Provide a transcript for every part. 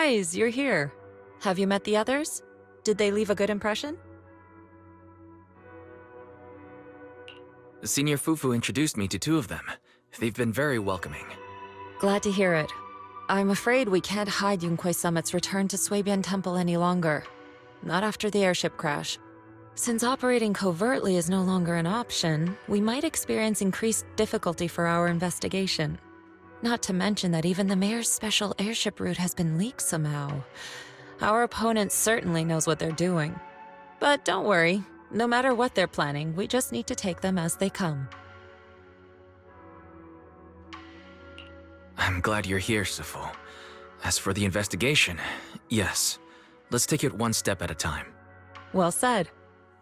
Surprise! You're here. Have you met the others? Did they leave a good impression? Senior Fufu introduced me to two of them. They've been very welcoming. Glad to hear it. I'm afraid we can't hide Yunquei Summit's return to Suibian Temple any longer. Not after the airship crash. Since operating covertly is no longer an option, we might experience increased difficulty for our investigation. Not to mention that even the mayor's special airship route has been leaked somehow. Our opponent certainly knows what they're doing. But don't worry, no matter what they're planning, we just need to take them as they come. I'm glad you're here, Sifu. As for the investigation, yes. Let's take it one step at a time. Well said.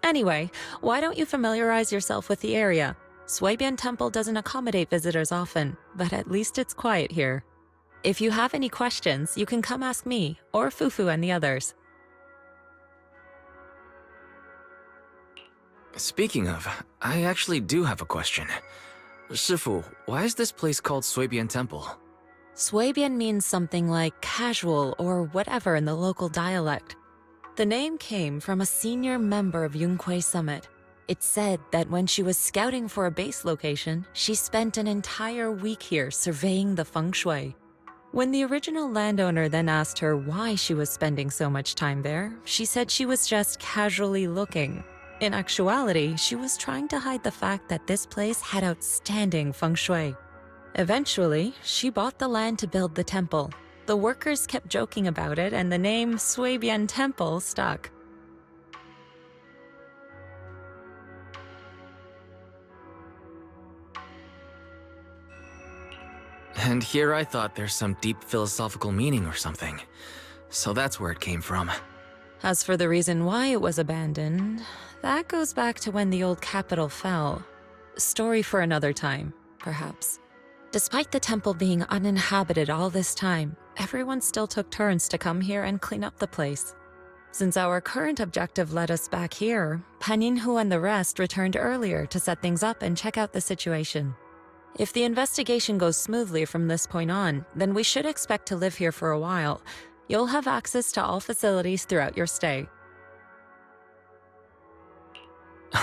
Anyway, why don't you familiarize yourself with the area? Suibian Temple doesn't accommodate visitors often, but at least it's quiet here. If you have any questions, you can come ask me, or Fufu and the others. Speaking of, I actually do have a question. Sifu, why is this place called Suibian Temple? Suibian means something like casual or whatever in the local dialect. The name came from a senior member of Yunquei Summit. It's said that when she was scouting for a base location, she spent an entire week here surveying the feng shui. When the original landowner then asked her why she was spending so much time there, she said she was just casually looking. In actuality, she was trying to hide the fact that this place had outstanding feng shui. Eventually, she bought the land to build the temple. The workers kept joking about it, and the name Suibian Temple stuck. And here I thought there's some deep philosophical meaning or something. So that's where it came from. As for the reason why it was abandoned, that goes back to when the old capital fell. Story for another time, perhaps. Despite the temple being uninhabited all this time, everyone still took turns to come here and clean up the place. Since our current objective led us back here, Paninhu and the rest returned earlier to set things up and check out the situation. If the investigation goes smoothly from this point on, then we should expect to live here for a while. You'll have access to all facilities throughout your stay.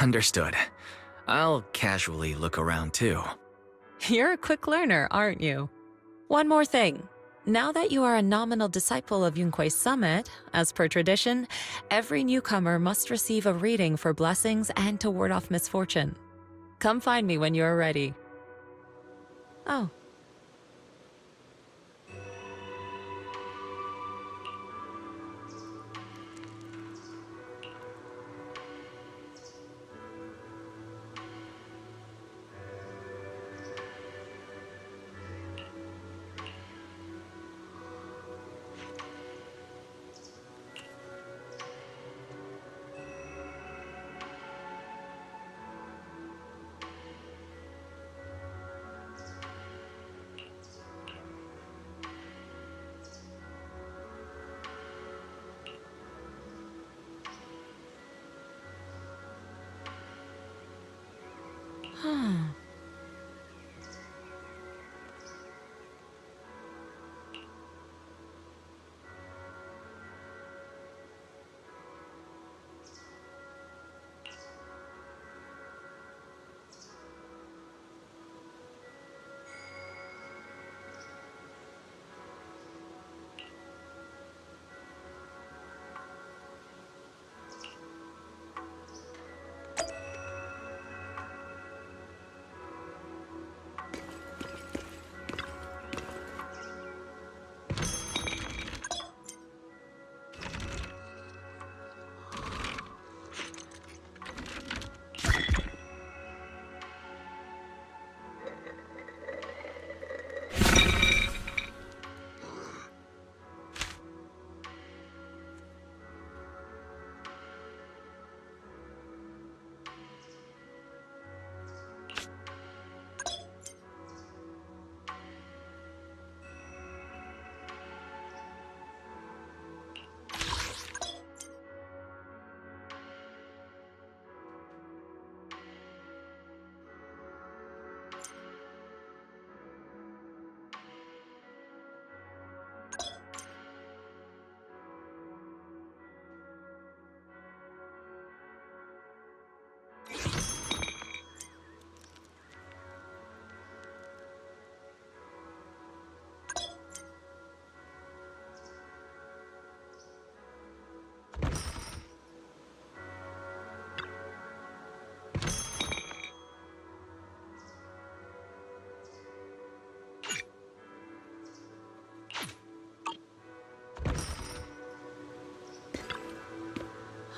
Understood. I'll casually look around too. You're a quick learner, aren't you? One more thing. Now that you are a nominal disciple of Yunquei Summit, as per tradition, every newcomer must receive a reading for blessings and to ward off misfortune. Come find me when you're ready. Oh.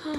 Huh.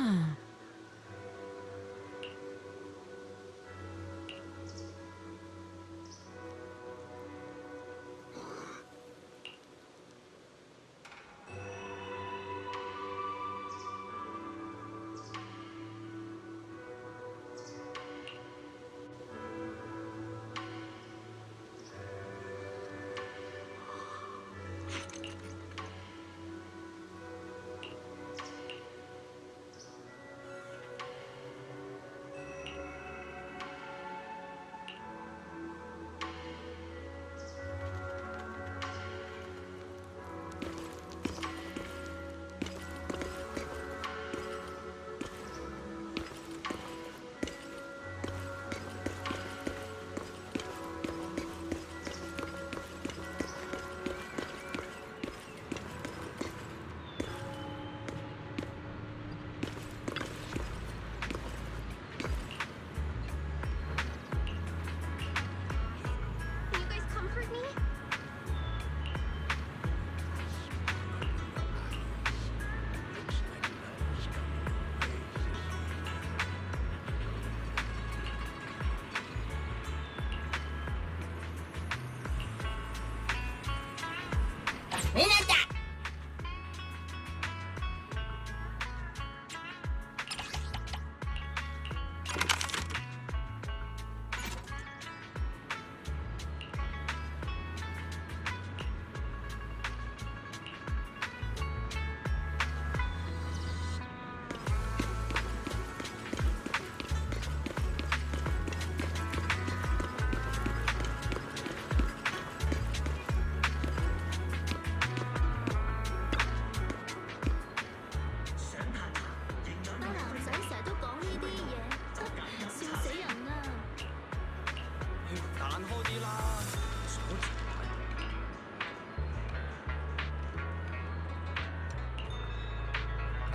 Can you guys comfort me?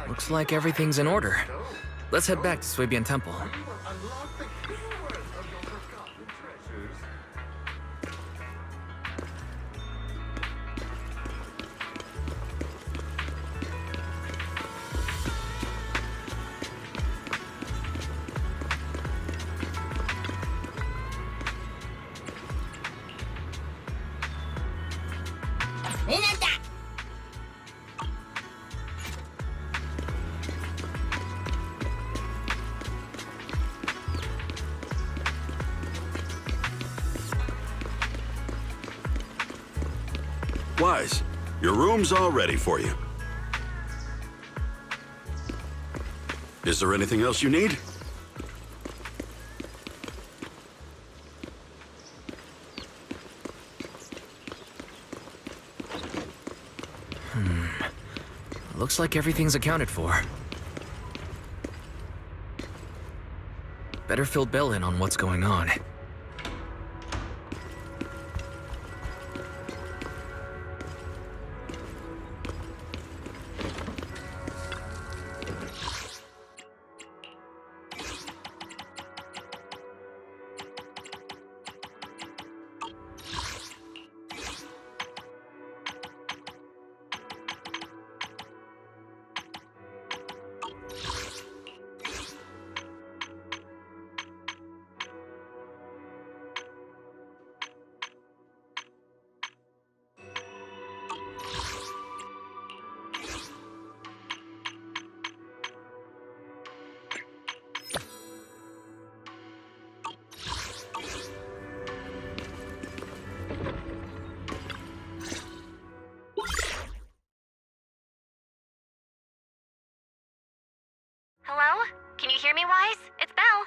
Looks like everything's in order. Let's head back to Swabian Temple. Wise, your room's all ready for you. Is there anything else you need? Looks like everything's accounted for. Better fill Bill in on what's going on. Hello? Can you hear me, Wise? It's Belle.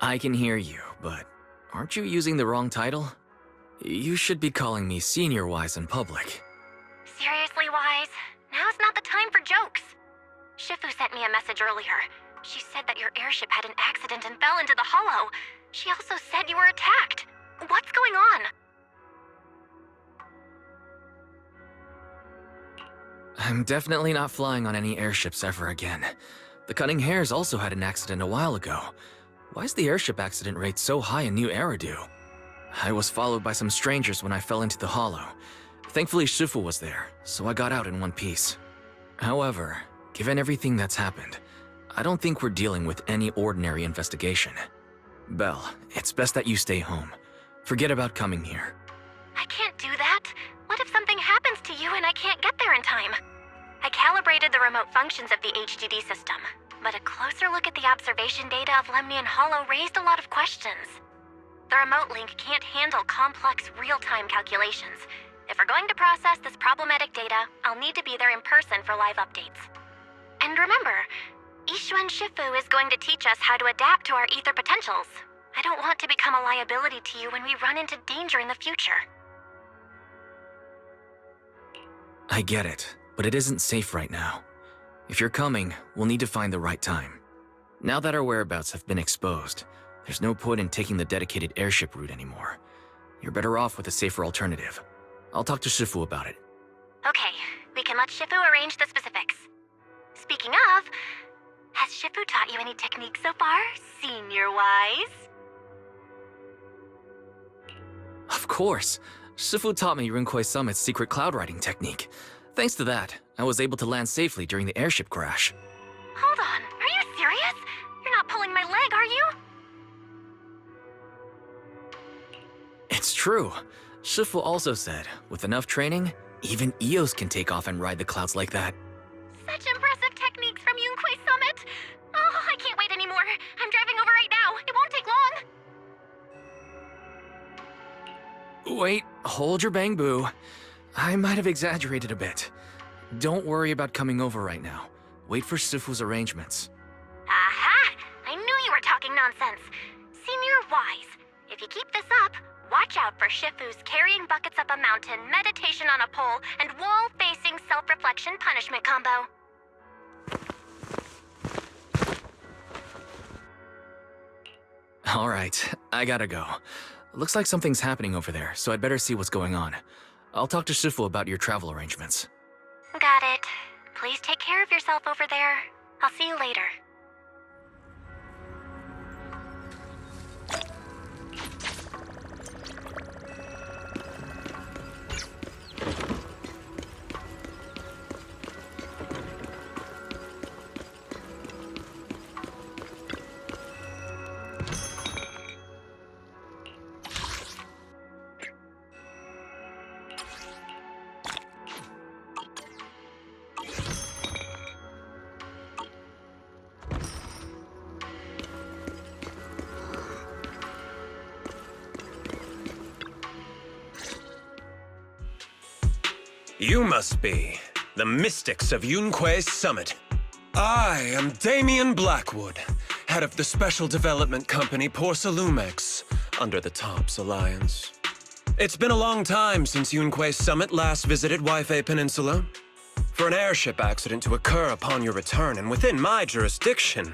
I can hear you, but aren't you using the wrong title? You should be calling me Senior Wise in public. Seriously, Wise? Now's not the time for jokes. Shifu sent me a message earlier. She said that your airship had an accident and fell into the hollow. She also said you were attacked. What's going on? I'm definitely not flying on any airships ever again. The Cunning Hares also had an accident a while ago. Why is the airship accident rate so high in New Eridu? I was followed by some strangers when I fell into the hollow. Thankfully, Shifu was there, so I got out in one piece. However, given everything that's happened, I don't think we're dealing with any ordinary investigation. Belle, it's best that you stay home. Forget about coming here. I can't do that. What if something happens to you and I can't get there in time? I calibrated the remote functions of the HDD system, but a closer look at the observation data of Lemnian Hollow raised a lot of questions. The remote link can't handle complex real-time calculations. If we're going to process this problematic data, I'll need to be there in person for live updates. And remember, Ishuan Shifu is going to teach us how to adapt to our ether potentials. I don't want to become a liability to you when we run into danger in the future. I get it, but it isn't safe right now. If you're coming, we'll need to find the right time. Now that our whereabouts have been exposed, there's no point in taking the dedicated airship route anymore. You're better off with a safer alternative. I'll talk to Shifu about it. Okay, we can let Shifu arrange the specifics. Speaking of, has Shifu taught you any techniques so far, senior-wise? Of course. Shifu taught me Rinkwei Summit's secret cloud riding technique. Thanks to that, I was able to land safely during the airship crash. Hold on, are you serious? You're not pulling my leg, are you? It's true. Shifu also said, with enough training, even Eos can take off and ride the clouds like that. Such impressive techniques from Yunkwei Summit! Oh, I can't wait anymore. I'm driving over right now. It won't take long. Wait, hold your bang boo. I might have exaggerated a bit. Don't worry about coming over right now. Wait for Shifu's arrangements. Aha! I knew you were talking nonsense. Senior-wise, if you keep this up, watch out for Shifu's carrying buckets up a mountain, meditation on a pole, and wall-facing self-reflection punishment combo. All right, I gotta go. Looks like something's happening over there, so I'd better see what's going on. I'll talk to Shifu about your travel arrangements. Got it. Please take care of yourself over there. I'll see you later. You must be the mystics of Yunkwei Summit. I am Damien Blackwood, head of the special development company Porcelumex, under the TOPS Alliance. It's been a long time since Yunkwei Summit last visited Waifei Peninsula. For an airship accident to occur upon your return and within my jurisdiction,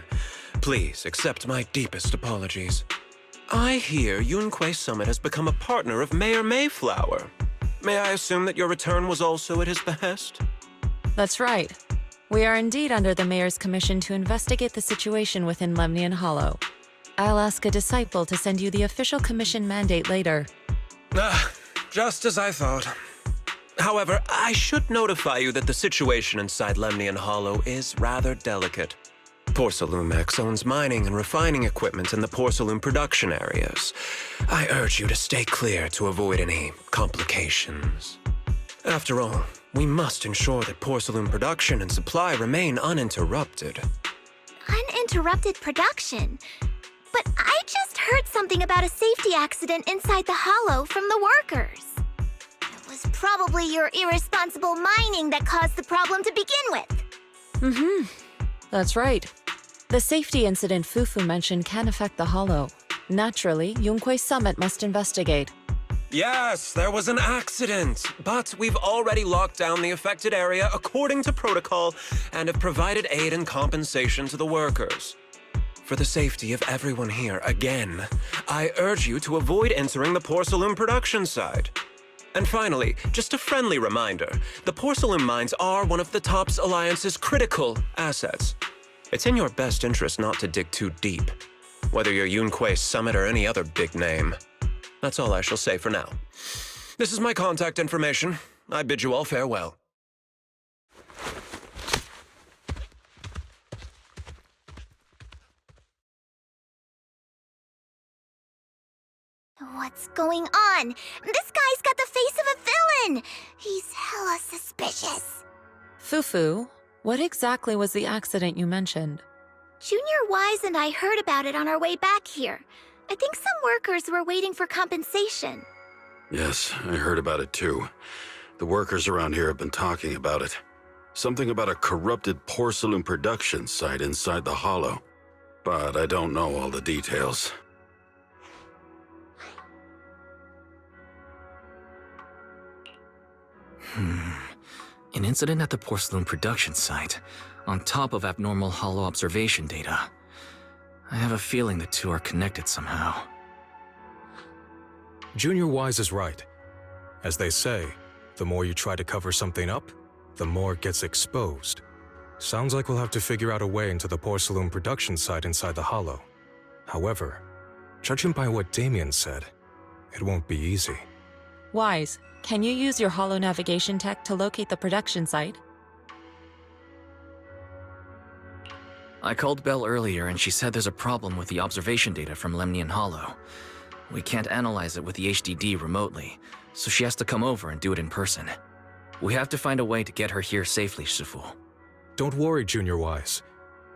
please accept my deepest apologies. I hear Yunkwei Summit has become a partner of Mayor Mayflower. May I assume that your return was also at his behest? That's right. We are indeed under the Mayor's commission to investigate the situation within Lemnian Hollow. I'll ask a disciple to send you the official commission mandate later. Just as I thought. However, I should notify you that the situation inside Lemnian Hollow is rather delicate. Porcelumex owns mining and refining equipment in the porcelain production areas. I urge you to stay clear to avoid any complications. After all, we must ensure that porcelain production and supply remain uninterrupted. Uninterrupted production? But I just heard something about a safety accident inside the hollow from the workers. It was probably your irresponsible mining that caused the problem to begin with. That's right. The safety incident Fufu mentioned can affect the Hollow. Naturally, Yunkwei Summit must investigate. Yes, there was an accident, but we've already locked down the affected area according to protocol and have provided aid and compensation to the workers. For the safety of everyone here, again, I urge you to avoid entering the porcelain production side. And finally, just a friendly reminder, the porcelain mines are one of the TOPS Alliance's critical assets. It's in your best interest not to dig too deep, whether you're Yunkwei Summit or any other big name. That's all I shall say for now. This is my contact information. I bid you all farewell. What's going on? This guy's got the face of a villain! He's hella suspicious. Fufu, what exactly was the accident you mentioned? Junior Wise and I heard about it on our way back here. I think some workers were waiting for compensation. Yes, I heard about it too. The workers around here have been talking about it. Something about a corrupted porcelain production site inside the Hollow. But I don't know all the details. An incident at the porcelain production site, on top of abnormal Hollow observation data. I have a feeling the two are connected somehow. Junior Wise is right. As they say, the more you try to cover something up, the more it gets exposed. Sounds like we'll have to figure out a way into the porcelain production site inside the Hollow. However, judging by what Damien said, it won't be easy. Wise, can you use your holo navigation tech to locate the production site? I called Belle earlier and she said there's a problem with the observation data from Lemnian Hollow. We can't analyze it with the HDD remotely, so she has to come over and do it in person. We have to find a way to get her here safely, Shifu. Don't worry, Junior Wise.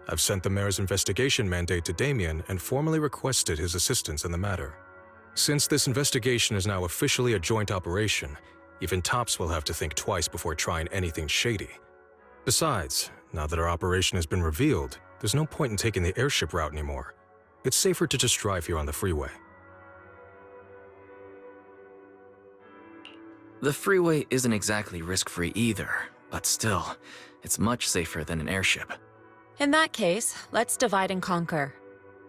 I've sent the mayor's investigation mandate to Damien and formally requested his assistance in the matter. Since this investigation is now officially a joint operation, even Tops will have to think twice before trying anything shady. Besides, now that our operation has been revealed, there's no point in taking the airship route anymore. It's safer to just drive here on the freeway. The freeway isn't exactly risk-free either, but still, it's much safer than an airship. In that case, let's divide and conquer.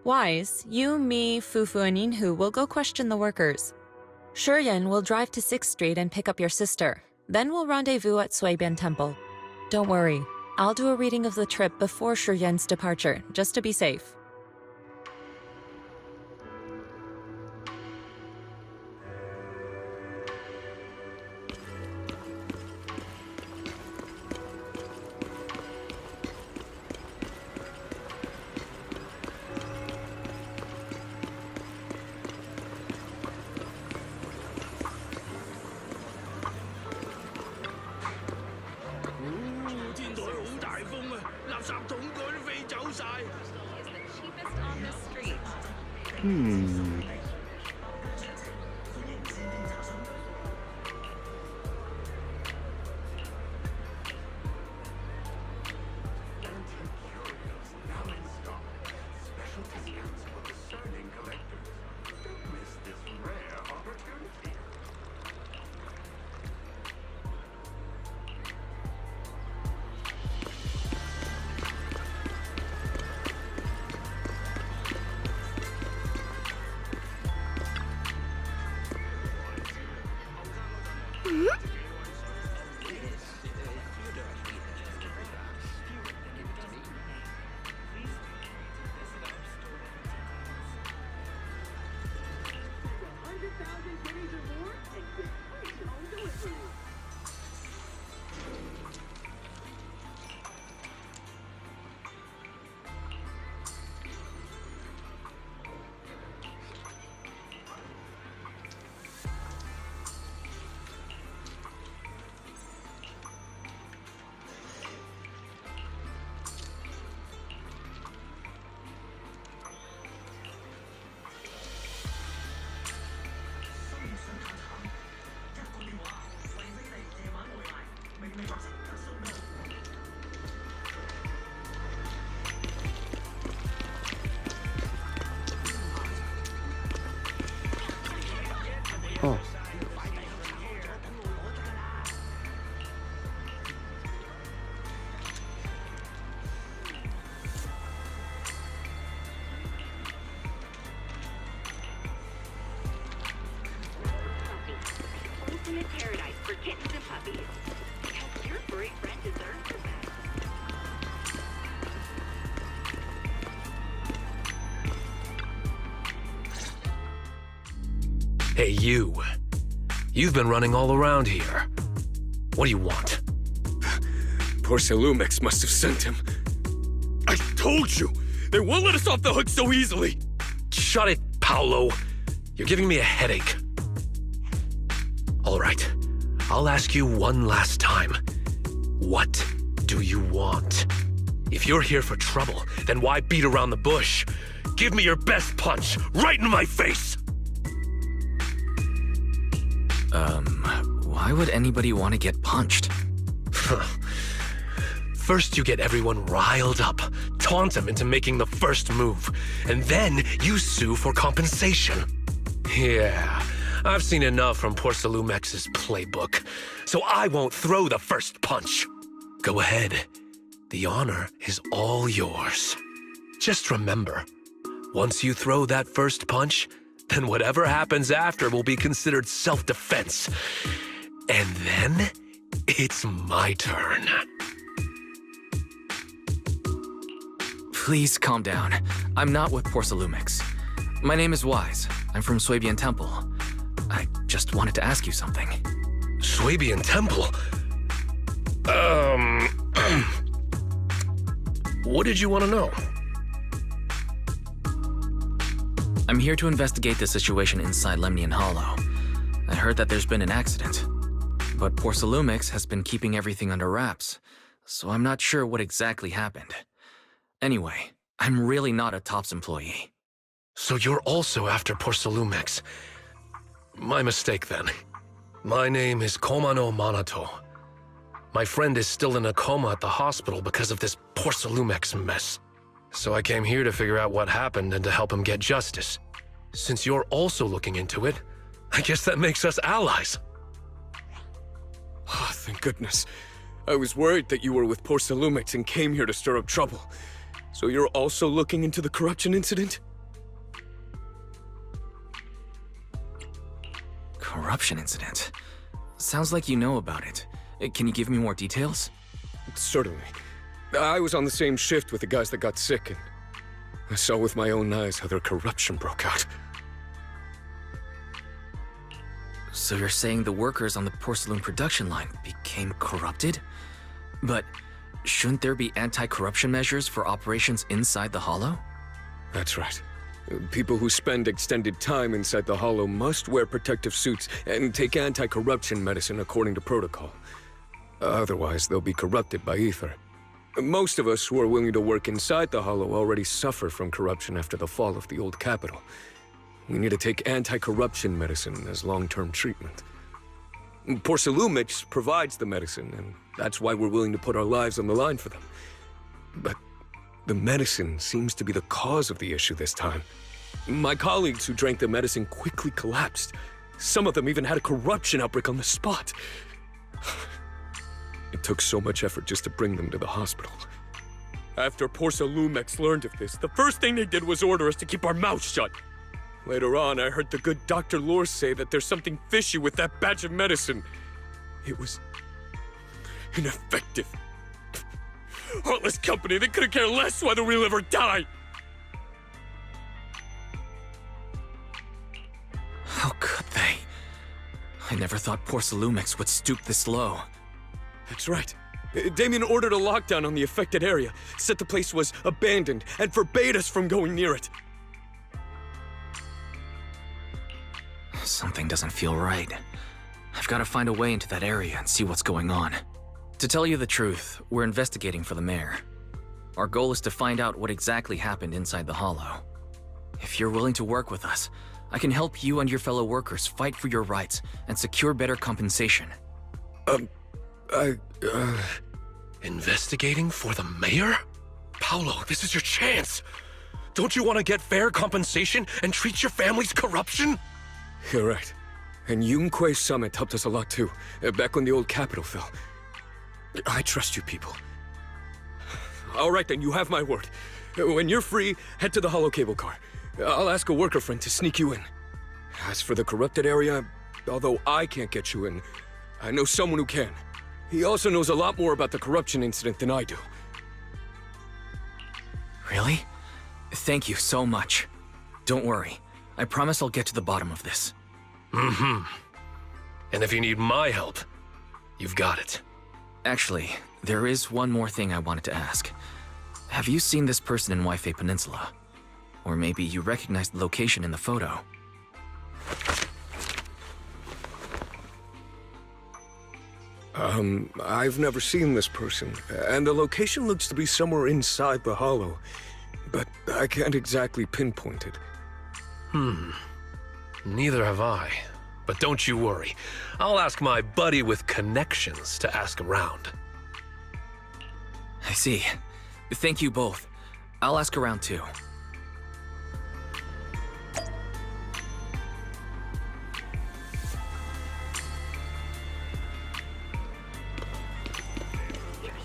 Wise, you, me, Fufu, and Inhu will go question the workers. Shuryen will drive to 6th Street and pick up your sister. Then we'll rendezvous at Suibian Temple. Don't worry, I'll do a reading of the trip before Shuryen's departure, just to be safe. Paradise for kittens and puppies. Because your furry friend deserves the best. Hey, you. You've been running all around here. What do you want? Porcelumex must have sent him. I told you! They won't let us off the hook so easily! Shut it, Paolo. You're giving me a headache. All right, I'll ask you one last time. What do you want? If you're here for trouble, then why beat around the bush? Give me your best punch, right in my face! Why would anybody want to get punched? First you get everyone riled up, taunt them into making the first move, and then you sue for compensation. Yeah, I've seen enough from Porcelumex's playbook, so I won't throw the first punch. Go ahead. The honor is all yours. Just remember, once you throw that first punch, then whatever happens after will be considered self-defense. And then, it's my turn. Please calm down. I'm not with Porcelumex. My name is Wise. I'm from Swabian Temple. I just wanted to ask you something. Swabian Temple? What did you want to know? I'm here to investigate the situation inside Lemnian Hollow. I heard that there's been an accident, but Porcelumex has been keeping everything under wraps, so I'm not sure what exactly happened. Anyway, I'm really not a TOPS employee. So you're also after Porcelumex. My mistake then. My name is Komano Manato. My friend is still in a coma at the hospital because of this Porcelumex mess. So I came here to figure out what happened and to help him get justice. Since you're also looking into it, I guess that makes us allies. Oh, thank goodness. I was worried that you were with Porcelumex and came here to stir up trouble. So you're also looking into the corruption incident? Corruption incident? Sounds like you know about it. Can you give me more details? Certainly. I was on the same shift with the guys that got sick, and I saw with my own eyes how their corruption broke out. So you're saying the workers on the porcelain production line became corrupted? But shouldn't there be anti-corruption measures for operations inside the Hollow? That's right. People who spend extended time inside the Hollow must wear protective suits and take anti-corruption medicine according to protocol. Otherwise, they'll be corrupted by ether. Most of us who are willing to work inside the Hollow already suffer from corruption after the fall of the old capital. We need to take anti-corruption medicine as long-term treatment. Porcelumex provides the medicine, and that's why we're willing to put our lives on the line for them. But the medicine seems to be the cause of the issue this time. My colleagues who drank the medicine quickly collapsed. Some of them even had a corruption outbreak on the spot. It took so much effort just to bring them to the hospital. After Porcelumex learned of this, the first thing they did was order us to keep our mouths shut. Later on, I heard the good Dr. Lore say that there's something fishy with that batch of medicine. It was ineffective. Heartless company, they couldn't care less whether we live or die. How could they? I never thought Porcelumex would stoop this low. That's right. Damien ordered a lockdown on the affected area, said the place was abandoned, and forbade us from going near it. Something doesn't feel right. I've got to find a way into that area and see what's going on. To tell you the truth, we're investigating for the mayor. Our goal is to find out what exactly happened inside the Hollow. If you're willing to work with us, I can help you and your fellow workers fight for your rights and secure better compensation. Investigating for the mayor? Paolo, this is your chance. Don't you want to get fair compensation and treat your family's corruption? You're right. And Yunque Summit helped us a lot too, back when the old capital fell. I trust you people. All right then, you have my word. When you're free, head to the Hollow Cable Car. I'll ask a worker friend to sneak you in. As for the corrupted area, although I can't get you in, I know someone who can. He also knows a lot more about the corruption incident than I do. Really? Thank you so much. Don't worry. I promise I'll get to the bottom of this. And if you need my help, you've got it. Actually, there is one more thing I wanted to ask. Have you seen this person in Waifei Peninsula? Or maybe you recognize the location in the photo? I've never seen this person, and the location looks to be somewhere inside the hollow, but I can't exactly pinpoint it. Neither have I. But don't you worry. I'll ask my buddy with connections to ask around. I see. Thank you both. I'll ask around too.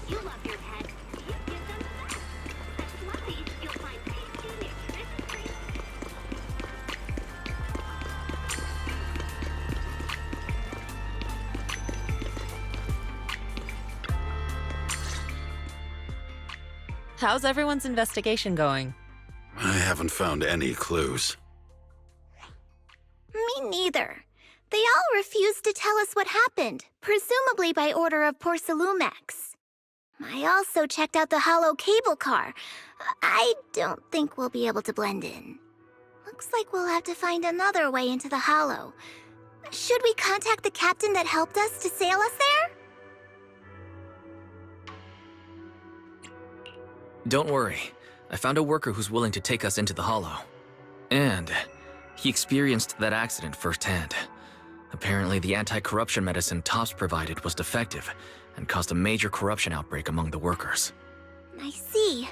You love your pet. Do you give them that? At Fluffy's, you'll find tasty nutritious treats. How's everyone's investigation going? I haven't found any clues. Me neither. They all refused to tell us what happened, presumably by order of Porcelumex. I also checked out the hollow cable car. I don't think we'll be able to blend in. Looks like we'll have to find another way into the hollow. Should we contact the captain that helped us to sail us there? Don't worry. I found a worker who's willing to take us into the hollow. And he experienced that accident firsthand. Apparently, the anti-corruption medicine Tops provided was defective and caused a major corruption outbreak among the workers. I see.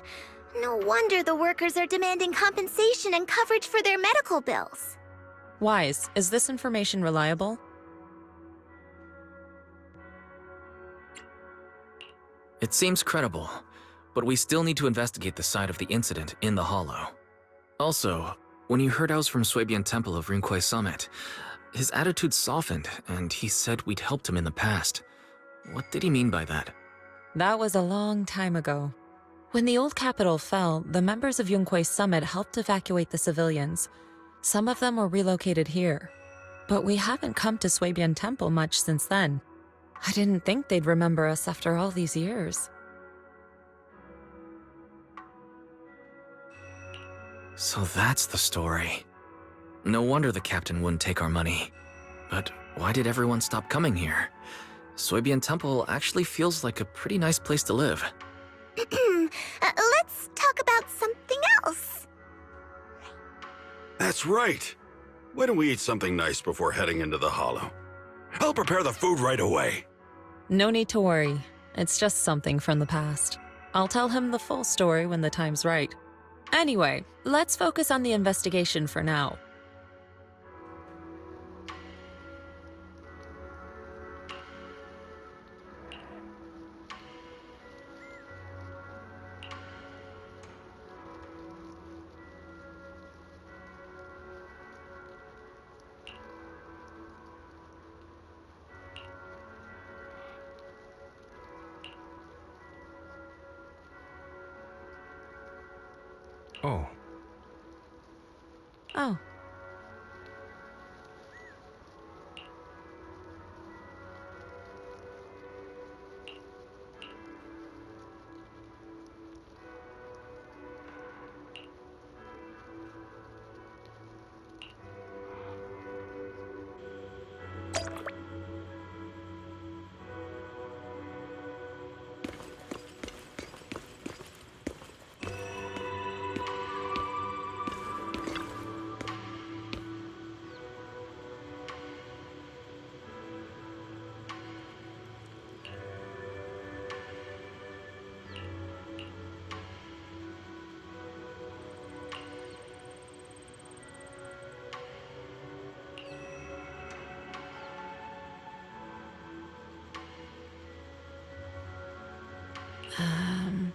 No wonder the workers are demanding compensation and coverage for their medical bills. Wise, is this information reliable? It seems credible, but we still need to investigate the site of the incident in the hollow. Also, when he heard I was from Swabian Temple of Rinkwei Summit, his attitude softened and he said we'd helped him in the past. What did he mean by that? That was a long time ago. When the old capital fell, the members of Yunkwei Summit helped evacuate the civilians. Some of them were relocated here. But we haven't come to Swabian Temple much since then. I didn't think they'd remember us after all these years. So that's the story. No wonder the captain wouldn't take our money. But why did everyone stop coming here? Swabian Temple actually feels like a pretty nice place to live. Let's talk about something else. That's right. Why don't we eat something nice before heading into the hollow? I'll prepare the food right away. No need to worry. It's just something from the past. I'll tell him the full story when the time's right. Anyway, let's focus on the investigation for now. Oh, Oh. Um...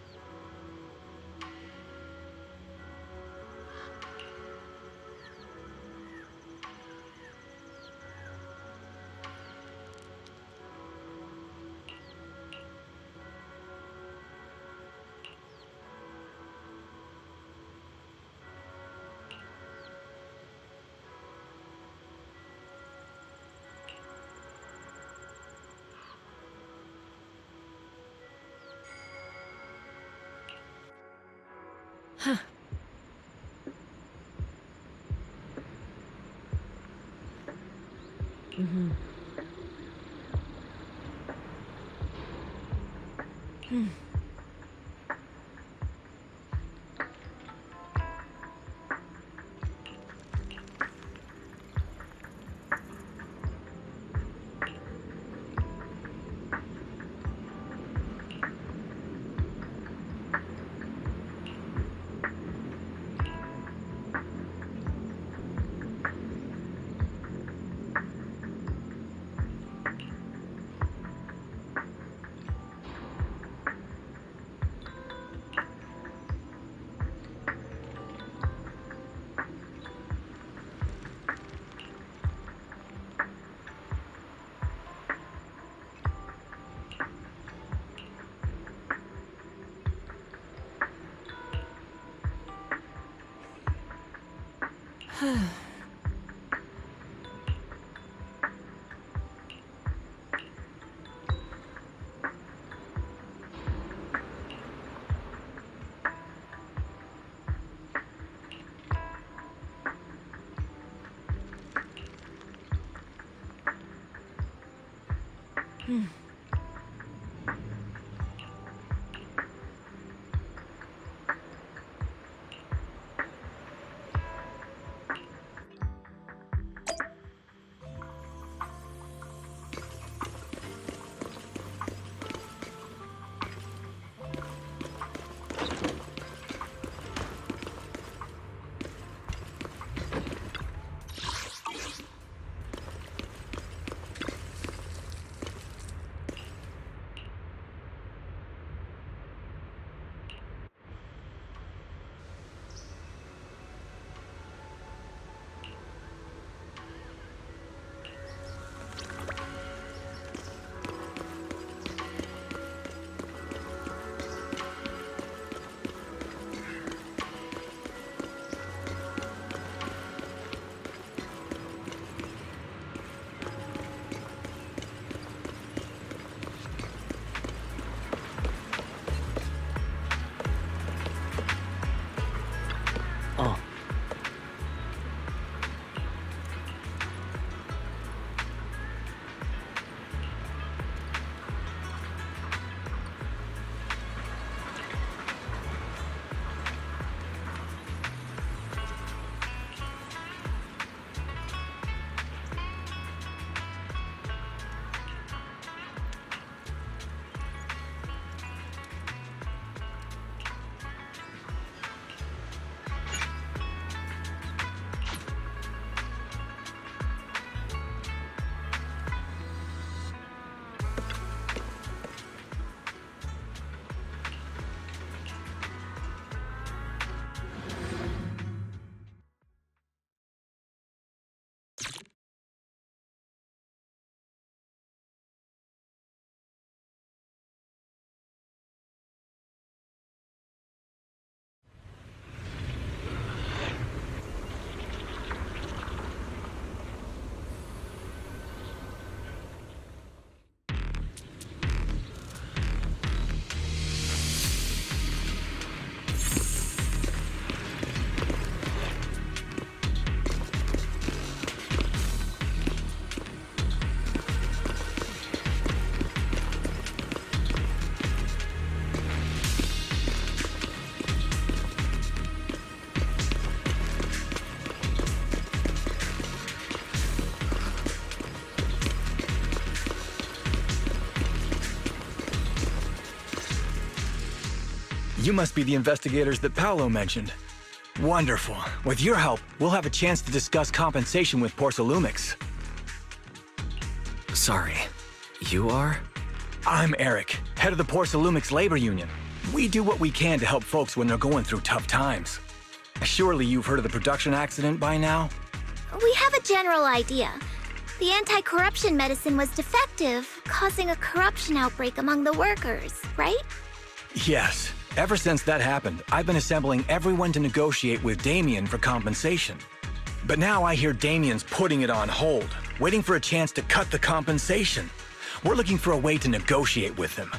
You must be the investigators that Paolo mentioned. Wonderful. With your help, we'll have a chance to discuss compensation with Porcelumix. Sorry. You are? I'm Eric, head of the Porcelumix Labor Union. We do what we can to help folks when they're going through tough times. Surely you've heard of the production accident by now? We have a general idea. The anti-corruption medicine was defective, causing a corruption outbreak among the workers, right? Yes. Ever since that happened, I've been assembling everyone to negotiate with Damien for compensation. But now I hear Damien's putting it on hold, waiting for a chance to cut the compensation. We're looking for a way to negotiate with him.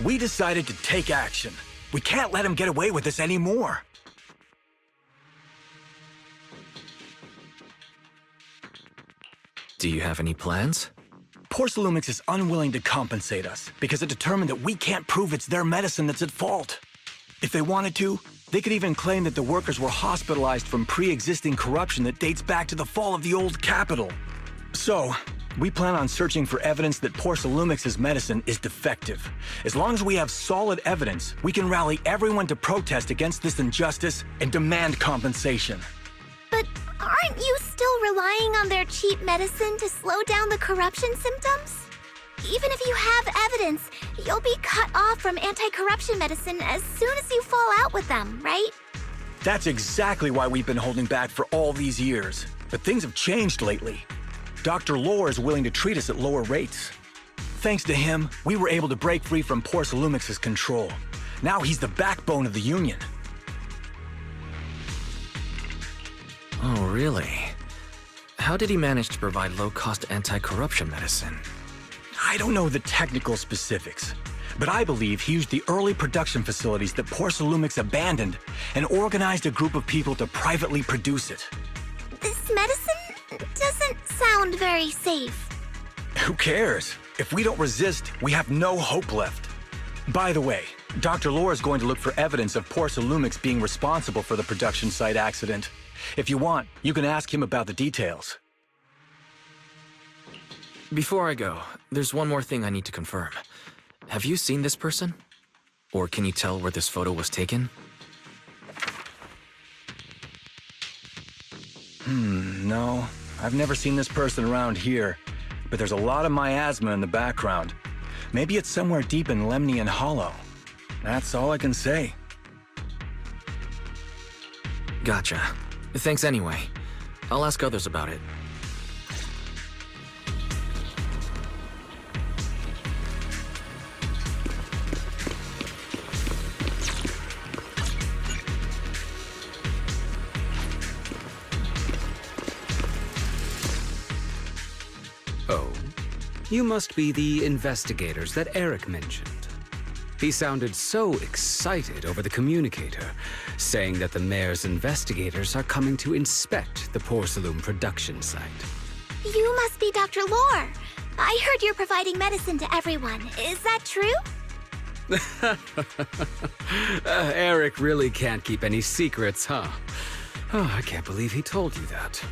We decided to take action, We can't let him get away with this anymore. Do you have any plans? Porcelumix is unwilling to compensate us because it determined that we can't prove it's their medicine that's at fault. If they wanted to, they could even claim that the workers were hospitalized from pre-existing corruption that dates back to the fall of the old capital. So, we plan on searching for evidence that Porcelumix's medicine is defective. As long as we have solid evidence, we can rally everyone to protest against this injustice and demand compensation. But aren't you still relying on their cheap medicine to slow down the corruption symptoms? Even if you have evidence, you'll be cut off from anti-corruption medicine as soon as you fall out with them, right? That's exactly why we've been holding back for all these years. But things have changed lately. Dr. Lore is willing to treat us at lower rates. Thanks to him, we were able to break free from Porcelumix's control. Now he's the backbone of the Union. Oh, really? How did he manage to provide low-cost anti-corruption medicine? I don't know the technical specifics, but I believe he used the early production facilities that Porcelumix abandoned and organized a group of people to privately produce it. This medicine doesn't sound very safe. Who cares? If we don't resist, we have no hope left. By the way, Dr. Lore is going to look for evidence of Porcelumix being responsible for the production site accident. If you want, you can ask him about the details. Before I go, there's one more thing I need to confirm. Have you seen this person? Or can you tell where this photo was taken? No. I've never seen this person around here, but there's a lot of miasma in the background. Maybe it's somewhere deep in Lemnian Hollow. That's all I can say. Gotcha. Thanks anyway. I'll ask others about it. Oh, you must be the investigators that Eric mentioned. He sounded so excited over the communicator, saying that the mayor's investigators are coming to inspect the Porcelain production site. You must be Dr. Lore. I heard you're providing medicine to everyone. Is that true? Eric really can't keep any secrets, huh? Oh, I can't believe he told you that.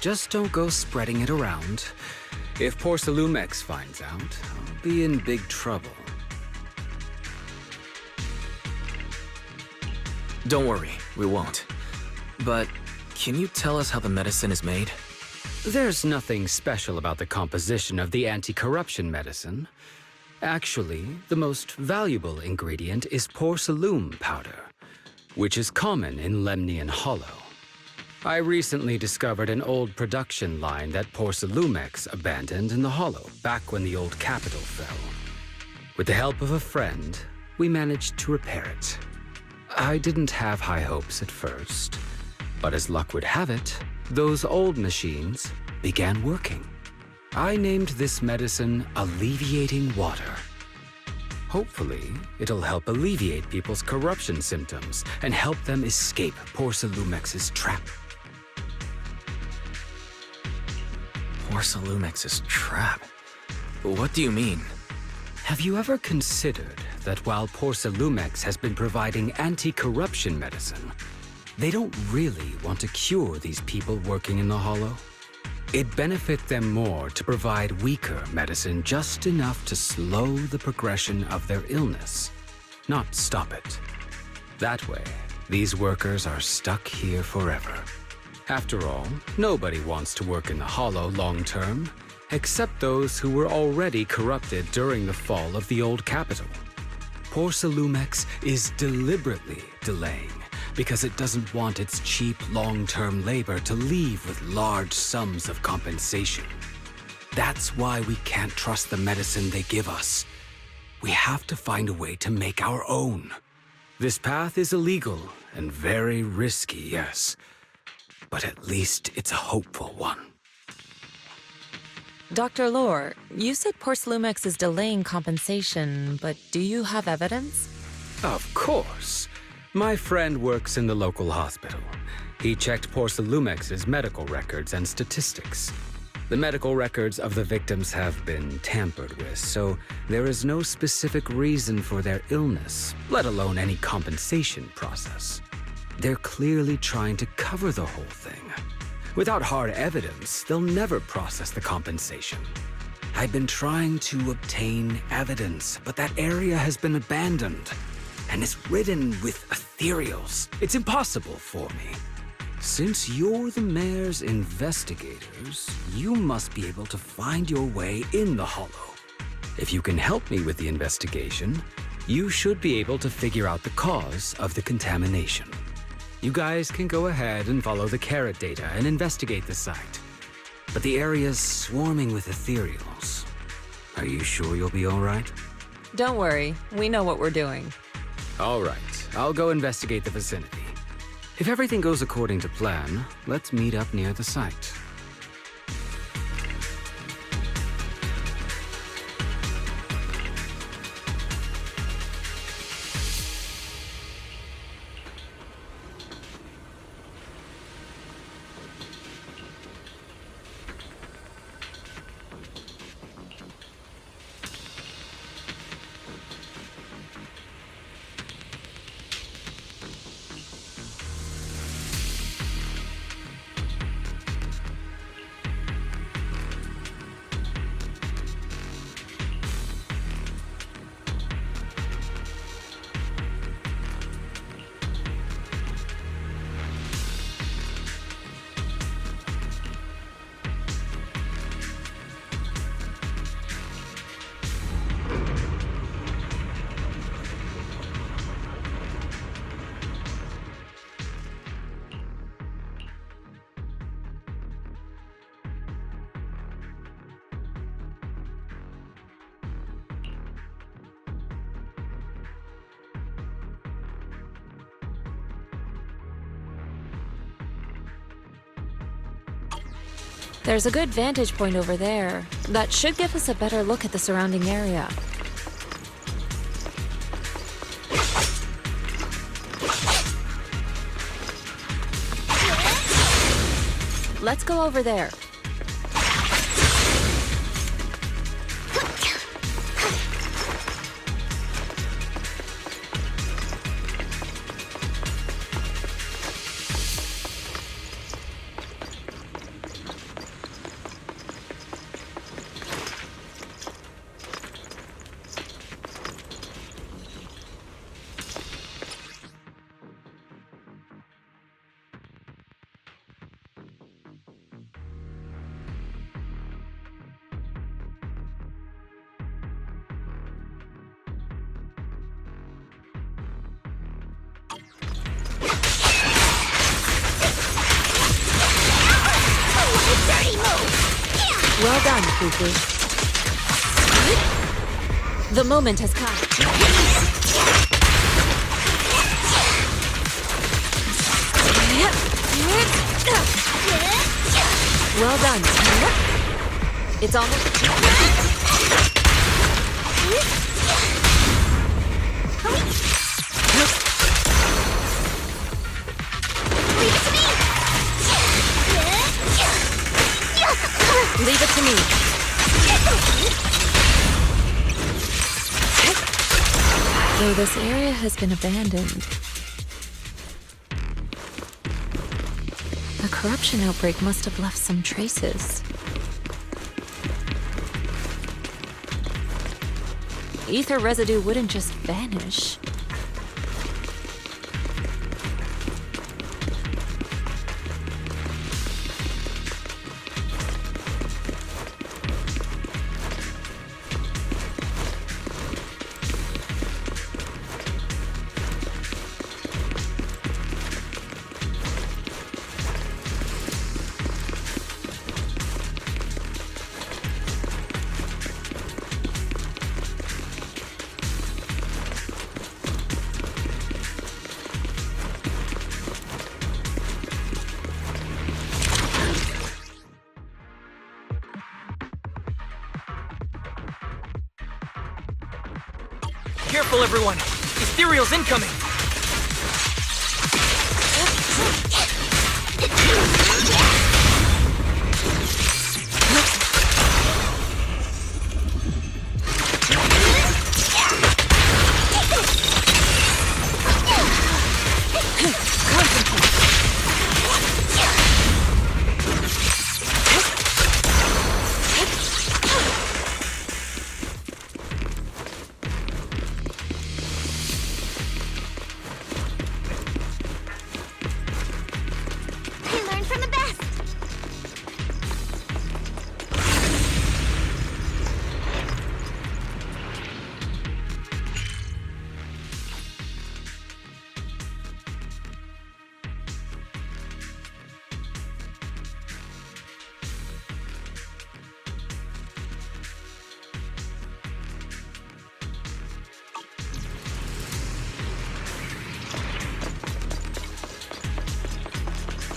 Just don't go spreading it around. If Porcelumix finds out, I'll be in big trouble. Don't worry, we won't. But can you tell us how the medicine is made? There's nothing special about the composition of the anti-corruption medicine. Actually, the most valuable ingredient is porcelain powder, which is common in Lemnian Hollow. I recently discovered an old production line that Porcelumix abandoned in the Hollow back when the old capital fell. With the help of a friend, we managed to repair it. I didn't have high hopes at first, but as luck would have it, those old machines began working. I named this medicine Alleviating Water. Hopefully, it'll help alleviate people's corruption symptoms and help them escape Porcelumix's trap. Porcelumix's trap? What do you mean? Have you ever considered that while Porcelumix has been providing anti-corruption medicine, they don't really want to cure these people working in the Hollow? It'd benefit them more to provide weaker medicine just enough to slow the progression of their illness, not stop it. That way, these workers are stuck here forever. After all, nobody wants to work in the Hollow long-term, except those who were already corrupted during the fall of the old capital. Porcelumix is deliberately delaying because it doesn't want its cheap long-term labor to leave with large sums of compensation. That's why we can't trust the medicine they give us. We have to find a way to make our own. This path is illegal and very risky, yes, but at least it's a hopeful one. Dr. Lore, you said Porcelumix is delaying compensation, but do you have evidence? Of course. My friend works in the local hospital. He checked Porcelumex's medical records and statistics. The medical records of the victims have been tampered with, so there is no specific reason for their illness, let alone any compensation process. They're clearly trying to cover the whole thing. Without hard evidence, they'll never process the compensation. I've been trying to obtain evidence, but that area has been abandoned, and is ridden with ethereals. It's impossible for me. Since you're the mayor's investigators, you must be able to find your way in the Hollow. If you can help me with the investigation, you should be able to figure out the cause of the contamination. You guys can go ahead and follow the carrot data and investigate the site. But the area's swarming with ethereals. Are you sure you'll be all right? Don't worry, we know what we're doing. All right, I'll go investigate the vicinity. If everything goes according to plan, let's meet up near the site. There's a good vantage point over there. That should give us a better look at the surrounding area. Let's go over there. Well done, Fufu. The moment has come. Well done. It's almost... Leave it to me. Though this area has been abandoned, the corruption outbreak must have left some traces. Ether residue wouldn't just vanish. Careful, everyone! These Ethereal's incoming! I learned from the best.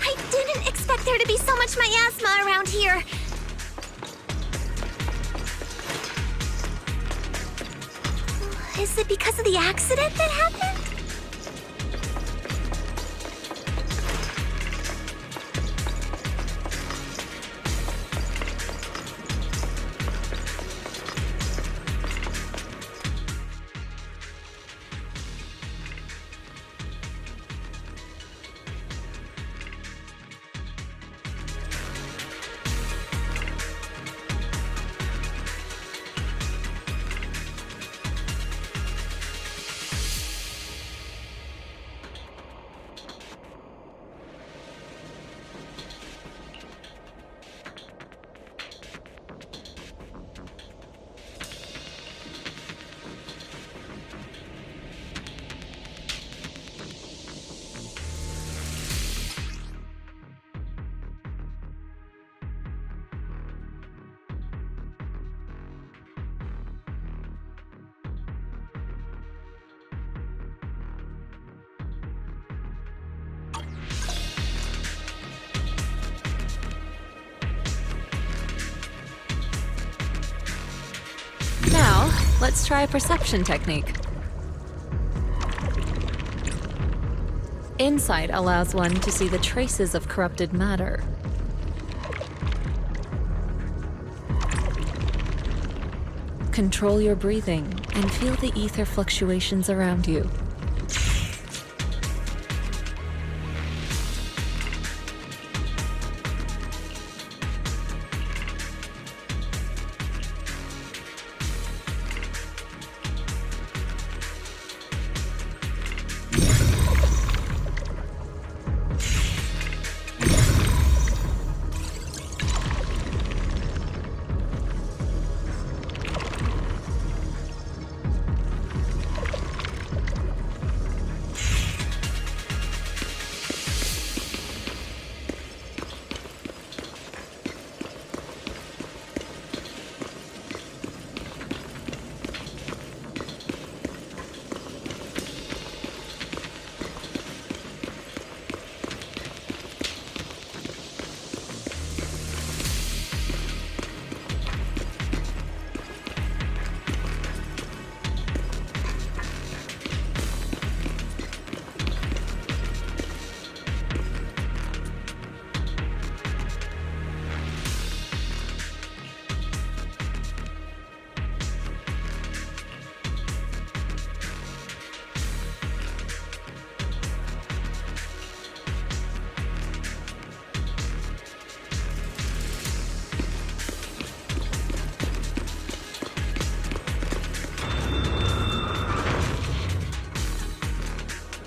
I didn't expect there to be so much miasma around here. Is it because of the accident that happened? Now, let's try a perception technique. Insight allows one to see the traces of corrupted matter. Control your breathing and feel the ether fluctuations around you.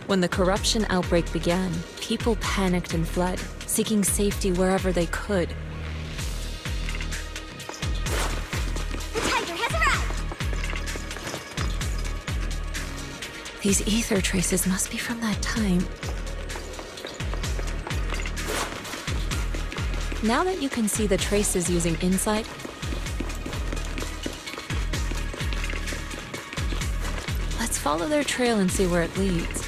When the corruption outbreak began, people panicked and fled, seeking safety wherever they could. The tiger has arrived! These ether traces must be from that time. Now that you can see the traces using insight, let's follow their trail and see where it leads.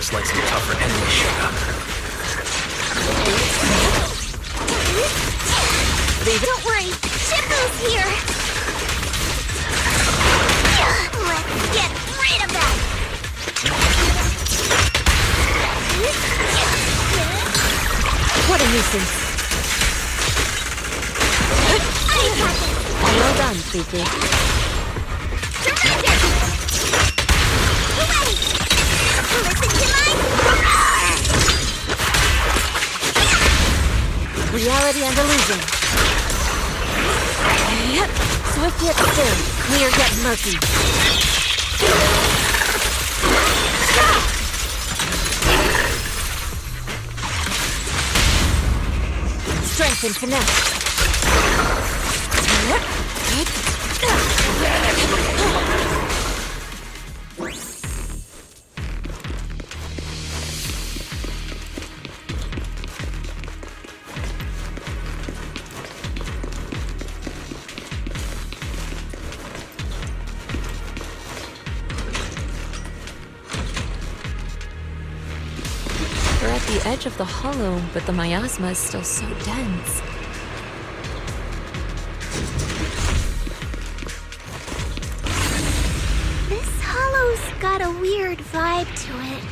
Looks like some tougher enemies showed up. Don't worry, Shifu's here! Let's get rid of that! What a nuisance. Well done, Fifi. Terrific! Ready! Listen to my... Reality and illusion. Yep. Swift yet still. Clear yet murky. Strength and finesse. We're at the edge of the hollow, but the miasma is still so dense. This hollow's got a weird vibe to it.